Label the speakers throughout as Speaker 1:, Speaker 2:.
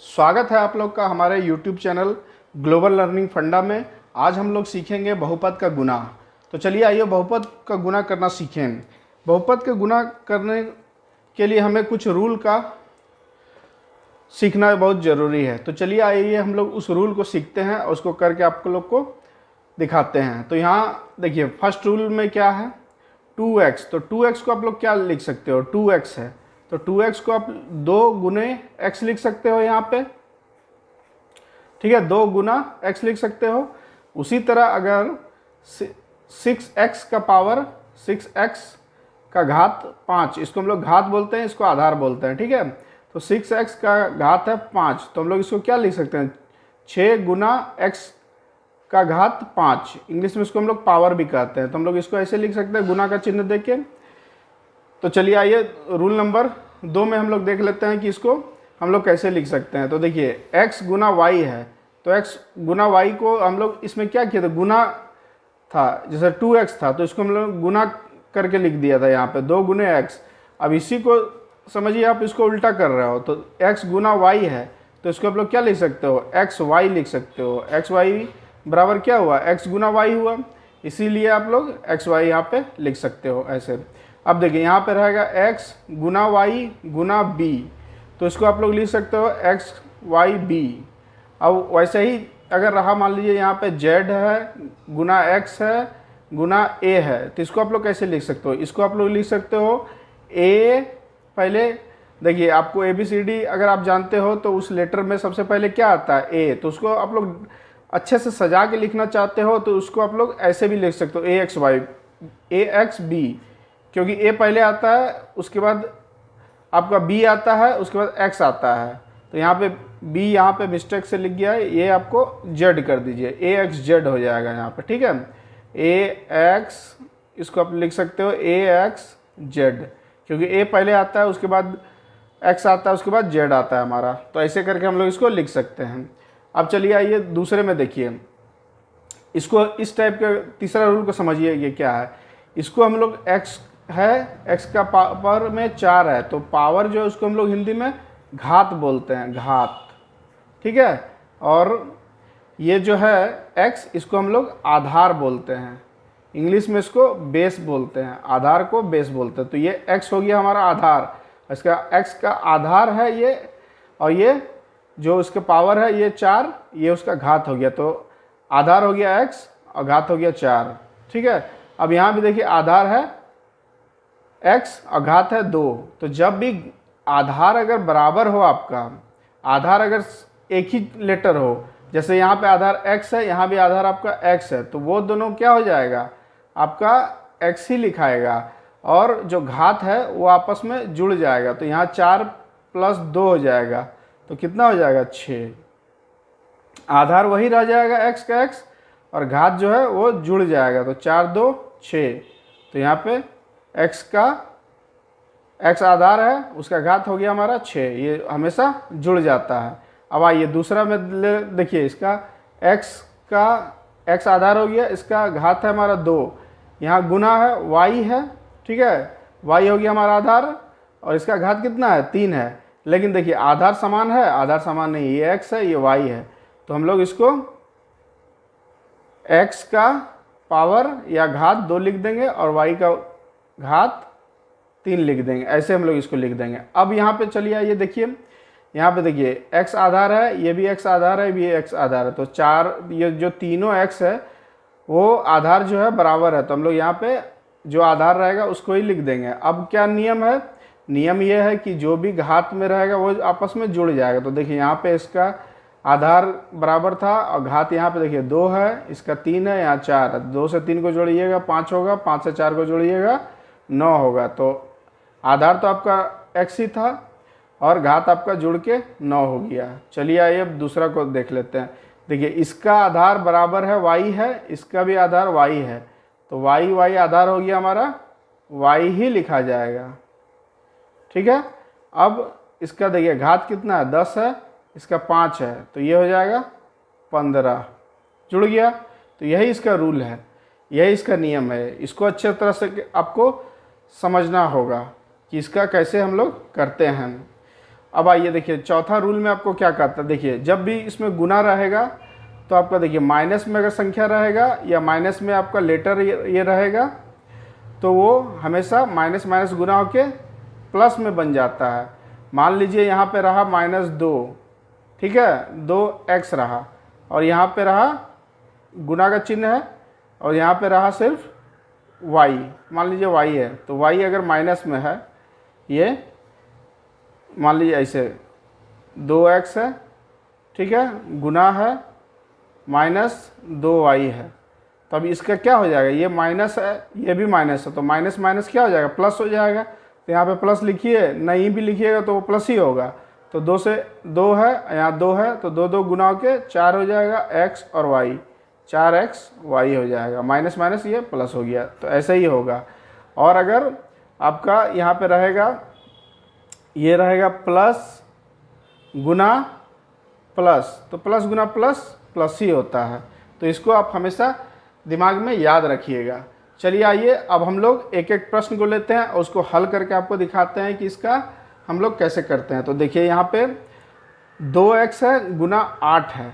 Speaker 1: स्वागत है आप लोग का हमारे YouTube चैनल ग्लोबल लर्निंग फंडा में। आज हम लोग सीखेंगे बहुपद का गुना। तो चलिए आइए बहुपद का गुना करना सीखें। बहुपद का गुना करने के लिए हमें कुछ रूल का सीखना बहुत ज़रूरी है। तो चलिए आइए हम लोग उस रूल को सीखते हैं और उसको करके आप लोग को दिखाते हैं। तो यहाँ देखिए फर्स्ट रूल में क्या है, 2x। तो 2x को आप लोग क्या लिख सकते हो, 2x है तो 2x को आप 2 गुने x लिख सकते हो यहाँ पे, ठीक है, 2 गुना x लिख सकते हो। उसी तरह अगर 6x का पावर 6x का घात 5, इसको हम लोग घात बोलते हैं, इसको आधार बोलते हैं, ठीक है। तो 6x का घात है 5, तो हम लोग इसको क्या लिख सकते हैं, 6 गुना x का घात 5। इंग्लिश में इसको हम लोग पावर भी कहते हैं। तो हम लोग इसको ऐसे लिख सकते हैं गुना का चिन्ह देके। तो चलिए आइए रूल नंबर 2 में हम लोग देख लेते हैं कि इसको हम लोग कैसे लिख सकते हैं। तो देखिए x गुना y है, तो x गुना y को हम लोग इसमें क्या किया था, गुना था, जैसे 2x था तो इसको हम लोग गुना करके लिख दिया था यहाँ पे 2 गुने x। अब इसी को समझिए आप इसको उल्टा कर रहे हो, तो x गुना y है तो इसको आप लोग क्या लिख सकते हो, एक्स वाई लिख सकते हो। एक्स वाई बराबर क्या हुआ, x गुना y हुआ, इसीलिए आप लोग एक्स वाई यहाँ पे लिख सकते हो ऐसे। अब देखिए यहाँ पे रहेगा x गुना वाई गुना b, तो इसको आप लोग लिख सकते हो x वाई b। अब वैसे ही अगर रहा, मान लीजिए यहाँ पे z है गुना x है गुना a है, तो इसको आप लोग कैसे लिख सकते हो, इसको आप लोग लिख सकते हो a। पहले देखिए आपको ABCD अगर आप जानते हो तो उस लेटर में सबसे पहले क्या आता है, a, तो उसको आप लोग अच्छे से सजा के लिखना चाहते हो तो उसको आप लोग ऐसे भी लिख सकते हो AXB, क्योंकि a पहले आता है, उसके बाद आपका b आता है, उसके बाद x आता है। तो यहाँ पे b यहाँ पे मिस्टेक से लिख गया है, ये आपको z कर दीजिए, AXZ हो जाएगा यहाँ पे, ठीक है। AX इसको आप लिख सकते हो AXZ, क्योंकि a पहले आता है, उसके बाद x आता है, उसके बाद z आता है हमारा। तो ऐसे करके हम लोग इसको लिख सकते हैं। अब चलिए आइए दूसरे में देखिए, इसको इस टाइप का तीसरा रूल को समझिए, ये क्या है, इसको हम लोग x है, x का पावर में 4 है, तो पावर जो है उसको हम लोग हिंदी में घात बोलते हैं, घात, ठीक है। और ये जो है x, इसको हम लोग आधार बोलते हैं, इंग्लिश में इसको बेस बोलते हैं, आधार को बेस बोलते हैं। तो ये x हो गया हमारा आधार, इसका x का आधार है ये, और ये जो उसके पावर है ये 4, ये उसका घात हो गया। तो आधार हो गया x और घात हो गया 4, ठीक है। अब यहाँ भी देखिए आधार है x और घात है 2। तो जब भी आधार अगर बराबर हो, आपका आधार अगर एक ही लेटर हो, जैसे यहाँ पे आधार x है, यहाँ भी आधार आपका x है, तो वो दोनों क्या हो जाएगा, आपका x ही लिखाएगा, और जो घात है वो आपस में जुड़ जाएगा। तो यहाँ 4 + 2 हो जाएगा, तो कितना हो जाएगा, 6। आधार वही रह जाएगा x का x, और घात जो है वो जुड़ जाएगा, तो 4 2 6। तो यहाँ पे x का x आधार है, उसका घात हो गया हमारा 6, ये हमेशा जुड़ जाता है। अब आइए दूसरा में देखिए, इसका x आधार हो गया, इसका घात है हमारा 2, यहाँ गुना है y है, ठीक है, y हो गया हमारा आधार, और इसका घात कितना है, 3 है। लेकिन देखिए आधार समान है, आधार समान नहीं, ये x है ये y है, तो हम लोग इसको x का पावर या घात 2 लिख देंगे और y का घात 3 लिख देंगे, ऐसे हम लोग इसको लिख देंगे। अब यहाँ पे चलिए आइए देखिए, यहाँ पे देखिए x आधार है, ये भी x आधार है, ये x आधार है, तो 4, ये जो तीनों x है वो आधार जो है बराबर है, तो हम लोग यहाँ पे जो आधार रहेगा उसको ही लिख देंगे। अब क्या नियम है, नियम ये है कि जो भी घात में रहेगा वो आपस में जुड़ जाएगा। तो देखिए यहाँ पे इसका आधार बराबर था और घात यहाँ पे देखिए 2 है, इसका 3 है, यहाँ 4 है, 2 से 3 को जोड़िएगा 5 होगा, 5 से 4 को जोड़िएगा 9 होगा। तो आधार तो आपका x ही था और घात आपका जुड़ के 9 हो गया। चलिए आइए अब दूसरा को देख लेते हैं। देखिए इसका आधार बराबर है y है, इसका भी आधार y है, तो y आधार हो गया हमारा, y ही लिखा जाएगा, ठीक है। अब इसका देखिए घात कितना है, 10 है, इसका 5 है, तो ये हो जाएगा 15, जुड़ गया। तो यही इसका रूल है, यही इसका नियम है, इसको अच्छे तरह से आपको समझना होगा कि इसका कैसे हम लोग करते हैं। अब आइए देखिए चौथा रूल में आपको क्या कहता है, देखिए जब भी इसमें गुना रहेगा तो आपका देखिए माइनस में अगर संख्या रहेगा या माइनस में आपका लेटर ये रहेगा तो वो हमेशा माइनस माइनस गुना होके प्लस में बन जाता है। मान लीजिए यहाँ पे रहा -2, ठीक है, 2x रहा, और यहाँ पे रहा गुना का चिन्ह है, और यहाँ पे रहा सिर्फ y, मान लीजिए y है, तो y अगर माइनस में है, ये मान लीजिए ऐसे 2x है, ठीक है, गुना है -2y है, तो अब इसका क्या हो जाएगा, ये माइनस है ये भी माइनस है, तो माइनस माइनस क्या हो जाएगा, प्लस हो जाएगा। तो यहाँ पे प्लस लिखिए, नहीं भी लिखिएगा तो वो प्लस ही होगा। तो 2 से 2 है, यहाँ 2 है, तो 2 2 गुना के 4 हो जाएगा, x और y, 4x y हो जाएगा, माइनस माइनस ये प्लस हो गया। तो ऐसे ही होगा। और अगर आपका यहाँ पे रहेगा, ये रहेगा प्लस गुना प्लस, तो प्लस गुना प्लस प्लस ही होता है। तो इसको आप हमेशा दिमाग में याद रखिएगा। चलिए आइए अब हम लोग एक एक प्रश्न को लेते हैं और उसको हल करके आपको दिखाते हैं कि इसका हम लोग कैसे करते हैं। तो देखिए यहाँ पे 2x है गुना 8 है,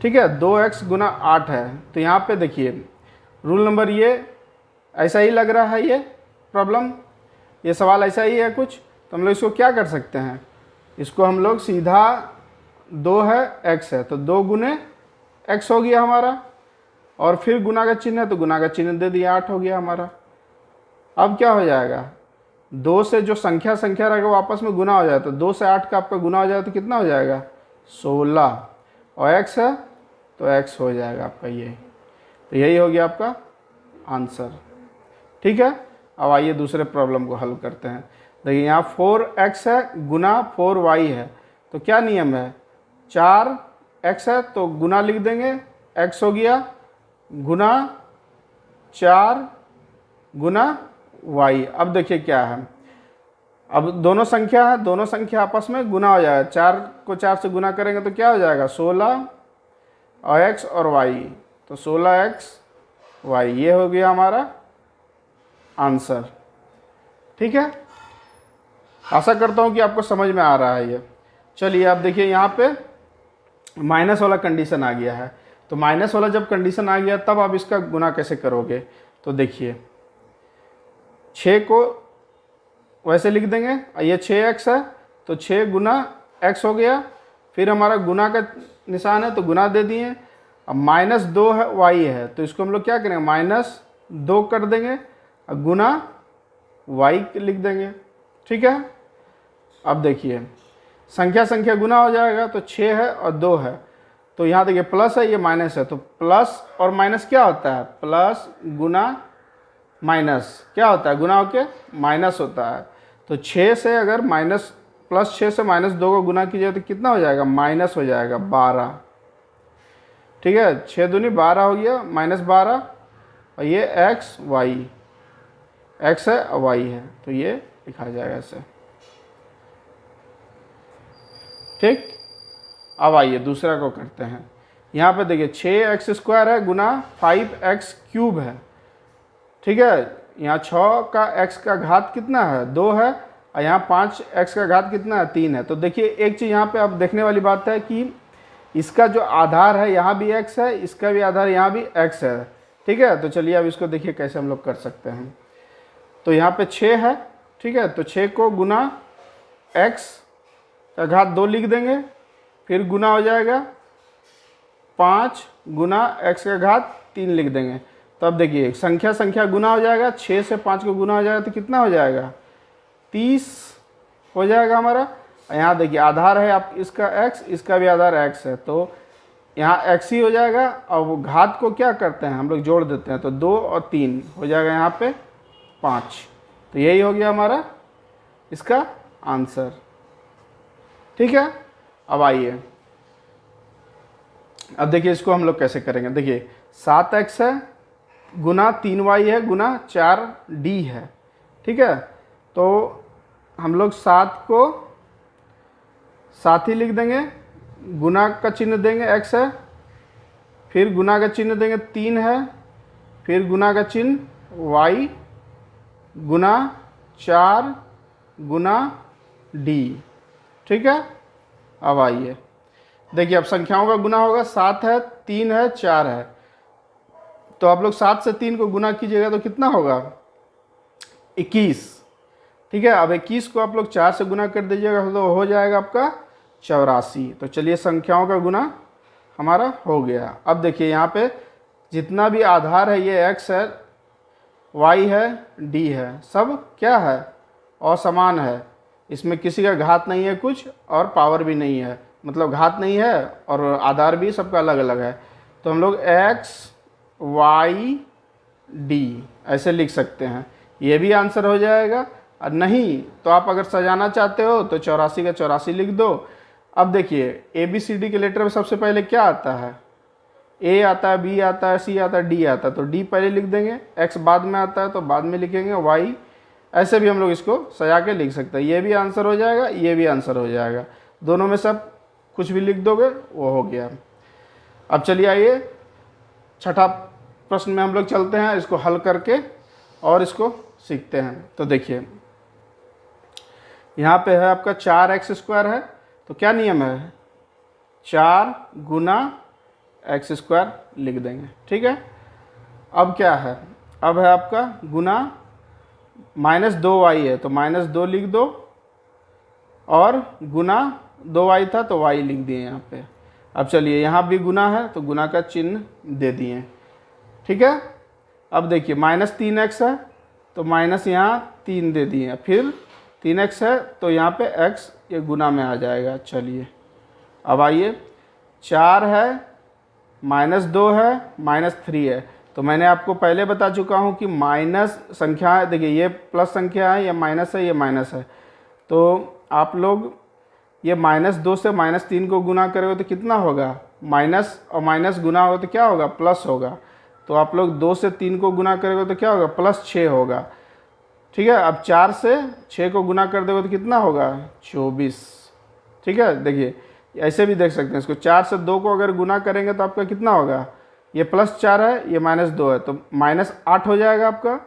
Speaker 1: ठीक है, 2x गुना 8 है। तो यहाँ पे देखिए रूल नंबर ये ऐसा ही लग रहा है, ये प्रॉब्लम, ये सवाल ऐसा ही है कुछ। तो हम लोग इसको क्या कर सकते हैं, इसको हम लोग सीधा 2 है x है तो 2 गुने x हो गया हमारा, और फिर गुना का चिन्ह है तो गुना का चिन्ह दे दिया, 8 हो गया हमारा। अब क्या हो जाएगा, 2 से जो संख्या रहेगा वो आपस में गुना हो जाए, तो 2 से 8 का आपका गुना हो जाए तो कितना हो जाएगा, 16, और x है तो x हो जाएगा आपका ये। तो यही हो गया आपका आंसर, ठीक है। अब आइए दूसरे प्रॉब्लम को हल करते हैं। देखिए यहाँ 4x है गुना 4y है, तो क्या नियम है, 4x है तो गुना लिख देंगे, x हो गया, गुना 4 गुना y। अब देखिए क्या है, अब दोनों संख्या है, दोनों संख्या आपस में गुना हो जाएगा, 4 को 4 से गुना करेंगे तो क्या हो जाएगा, 16 और x और y, तो 16x y, ये हो गया हमारा आंसर, ठीक है। आशा करता हूँ कि आपको समझ में आ रहा है ये। चलिए अब देखिए यहाँ पे माइनस वाला कंडीशन आ गया है, तो माइनस वाला जब कंडीशन आ गया तब आप इसका गुना कैसे करोगे। तो देखिए 6 को वैसे लिख देंगे, ये 6x है तो 6 गुना x हो गया, फिर हमारा गुना का निशान है तो गुना दे दिए। अब -2 है y है तो इसको हम लोग क्या करेंगे, -2 कर देंगे और गुना y लिख देंगे, ठीक है। अब देखिए संख्या गुना हो जाएगा, तो 6 है और 2 है, तो यहाँ देखिए प्लस है ये माइनस है, तो प्लस और माइनस क्या होता है, प्लस गुना माइनस क्या होता है, गुना होके माइनस होता है। तो 6 से अगर +6 से -2 को गुना कीजिए तो कितना हो जाएगा, माइनस हो जाएगा 12, ठीक है, 6 दूनी 12 हो गया, -12, और ये x है और y है, तो ये लिखा जाएगा ऐसे, ठीक। अब आइए दूसरा को करते हैं। यहाँ पे देखिए 6x² है गुना 5x³ है, ठीक है। यहाँ 6 का x का घात कितना है, 2 है, और यहाँ 5x का घात कितना है, 3 है। तो देखिए एक चीज़ यहाँ पे अब देखने वाली बात है कि इसका जो आधार है यहाँ भी x है, इसका भी आधार यहाँ भी x है, ठीक है। तो चलिए अब इसको देखिए कैसे हम लोग कर सकते हैं। तो यहाँ पे 6 है, ठीक है, तो 6 को गुना x का घात 2 लिख देंगे, फिर गुना हो जाएगा 5 गुना x का घात 3 लिख देंगे। तो अब देखिए संख्या गुना हो जाएगा, 6 से 5 को गुना हो जाएगा तो कितना हो जाएगा, 30 हो जाएगा हमारा। यहाँ देखिए आधार है आप इसका x, इसका भी आधार x है, तो यहाँ x ही हो जाएगा, और वो घात को क्या करते हैं हम लोग जोड़ देते हैं, तो 2 और 3 हो जाएगा यहाँ पे 5। तो यही हो गया हमारा इसका आंसर, ठीक है। अब आइए अब देखिए इसको हम लोग कैसे करेंगे। देखिए 7x है गुना 3y है गुना 4d है, ठीक है। तो हम लोग 7 को 7 ही लिख देंगे, गुना का चिन्ह देंगे, x है, फिर गुना का चिन्ह देंगे 3 है, फिर गुना का चिन्ह y गुना 4 गुना d, ठीक है। अब आइए देखिए, अब संख्याओं का गुना होगा, 7 है, 3 है, 4 है, तो आप लोग 7 से 3 को गुना कीजिएगा तो कितना होगा, 21। ठीक है, अब 21 को आप लोग 4 से गुना कर दीजिएगा तो हो जाएगा आपका 84। तो चलिए संख्याओं का गुना हमारा हो गया। अब देखिए यहाँ पे जितना भी आधार है, ये x है, y है, d है, सब क्या है, असमान है, इसमें किसी का घात नहीं है कुछ और पावर भी नहीं है, मतलब घात नहीं है और आधार भी सबका अलग अलग है। तो हम लोग x y d ऐसे लिख सकते हैं, ये भी आंसर हो जाएगा। और नहीं तो आप अगर सजाना चाहते हो तो 84 का 84 लिख दो। अब देखिए ABCD के लेटर में सबसे पहले क्या आता है, A आता है, B आता है, C आता है, D आता है, तो D पहले लिख देंगे, X बाद में आता है तो बाद में लिखेंगे, Y ऐसे भी हम लोग इसको सजा के लिख सकते हैं। ये भी आंसर हो जाएगा, ये भी आंसर हो जाएगा, दोनों में सब कुछ भी लिख दोगे वो हो गया। अब चलिए आइए छठा प्रश्न में हम लोग चलते हैं, इसको हल करके और इसको सीखते हैं। तो देखिए यहाँ पे है आपका 4x² है, तो क्या नियम है, 4 गुना x² लिख देंगे। ठीक है, अब क्या है, अब है आपका गुना -2y है तो -2 लिख दो, और गुना 2y था तो y लिख दिए यहाँ पे। अब चलिए यहाँ भी गुना है तो गुना का चिन्ह दे दिए। ठीक है, अब देखिए -3x है तो माइनस यहाँ 3 दे दिए, फिर 3x है तो यहाँ पे x ये गुना में आ जाएगा। चलिए अब आइए, 4 है, -2 है, -3 है, तो मैंने आपको पहले बता चुका हूँ कि माइनस संख्या है, देखिए ये प्लस संख्या है, ये माइनस है, ये माइनस है, तो आप लोग ये -2 से -3 को गुना करोगे तो कितना होगा, माइनस और माइनस गुना होगा तो क्या होगा, प्लस होगा। तो आप लोग 2 से 3 को गुना करोगे तो क्या होगा, +6 होगा। ठीक है, अब 4 से 6 को गुना कर दोगे तो कितना होगा, 24। ठीक है, देखिए ऐसे भी देख सकते हैं इसको, 4 से 2 को अगर गुना करेंगे तो आपका कितना होगा, ये +4 है, ये -2 है, तो -8 हो जाएगा आपका।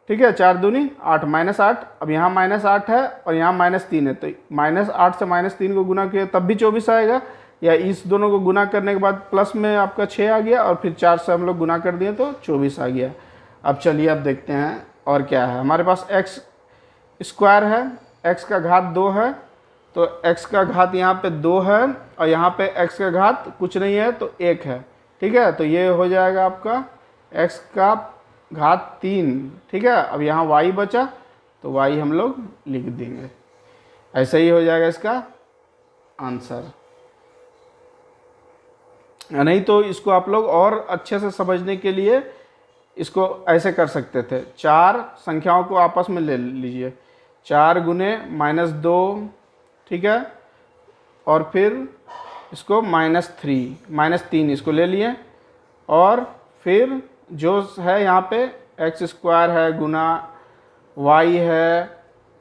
Speaker 1: ठीक है, 4 दूनी 8, -8, अब यहाँ -8 है और यहाँ -3 है, तो -8 से -3 को गुना किया तब भी 24 आएगा, या इस दोनों को गुना करने के बाद प्लस में आपका 6 आ गया और फिर 4 से हम लोग गुना कर दिए तो 24 आ गया। अब चलिए अब देखते हैं और क्या है, हमारे पास x² है, x का घात 2 है, तो x का घात यहाँ पे 2 है और यहाँ पे x का घात कुछ नहीं है तो 1 है। ठीक है, तो ये हो जाएगा आपका x का घात 3। ठीक है, अब यहाँ y बचा तो y हम लोग लिख देंगे, ऐसे ही हो जाएगा इसका आंसर। नहीं तो इसको आप लोग और अच्छे से समझने के लिए इसको ऐसे कर सकते थे, 4 संख्याओं को आपस में ले लीजिए, 4 गुने -2, ठीक है, और फिर इसको -3 इसको ले लिए, और फिर जो है यहाँ पे x² है गुना y है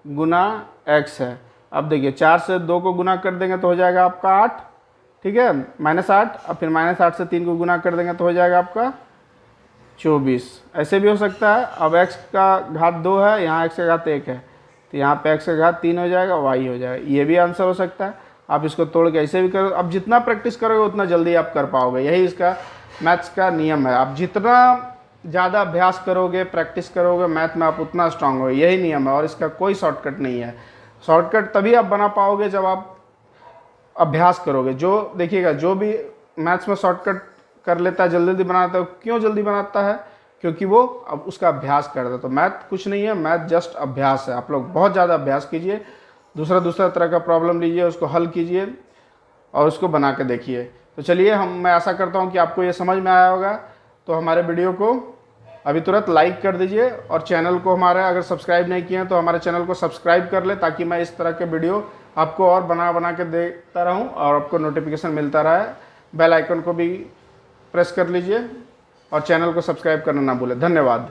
Speaker 1: गुना x है। अब देखिए 4 से 2 को गुना कर देंगे तो हो जाएगा आपका 8। ठीक है, -8, अब फिर -8 से 3 को गुना कर देंगे तो हो जाएगा आपका 24। ऐसे भी हो सकता है। अब x का घात 2 है, यहाँ x का घात 1 है, तो यहाँ पे x का घात 3 हो जाएगा, y हो जाएगा, ये भी आंसर हो सकता है। आप इसको तोड़ के ऐसे भी करो, अब जितना प्रैक्टिस करोगे उतना जल्दी आप कर पाओगे, यही इसका मैथ्स का नियम है। आप जितना ज़्यादा अभ्यास करोगे, प्रैक्टिस करोगे मैथ में, आप उतना स्ट्रांग हो, यही नियम है, और इसका कोई शॉर्टकट नहीं है। शॉर्टकट तभी आप बना पाओगे जब आप अभ्यास करोगे। जो देखिएगा, जो भी मैथ्स में शॉर्टकट कर लेता है, जल्दी जल्दी बनाता है, क्यों जल्दी बनाता है, क्योंकि वो अब उसका अभ्यास करता है। तो मैथ कुछ नहीं है, मैथ जस्ट अभ्यास है। आप लोग बहुत ज़्यादा अभ्यास कीजिए, दूसरा तरह का प्रॉब्लम लीजिए, उसको हल कीजिए और उसको बना के देखिए। तो चलिए, मैं आशा करता हूँ कि आपको ये समझ में आया होगा। तो हमारे वीडियो को अभी तुरंत लाइक कर दीजिए, और चैनल को हमारा अगर सब्सक्राइब नहीं किए हैं तो हमारे चैनल को सब्सक्राइब कर ले, ताकि मैं इस तरह के वीडियो आपको और बना के देता रहूं और आपको नोटिफिकेशन मिलता रहे। बेल आइकन को भी प्रेस कर लीजिए और चैनल को सब्सक्राइब करना ना भूलें। धन्यवाद।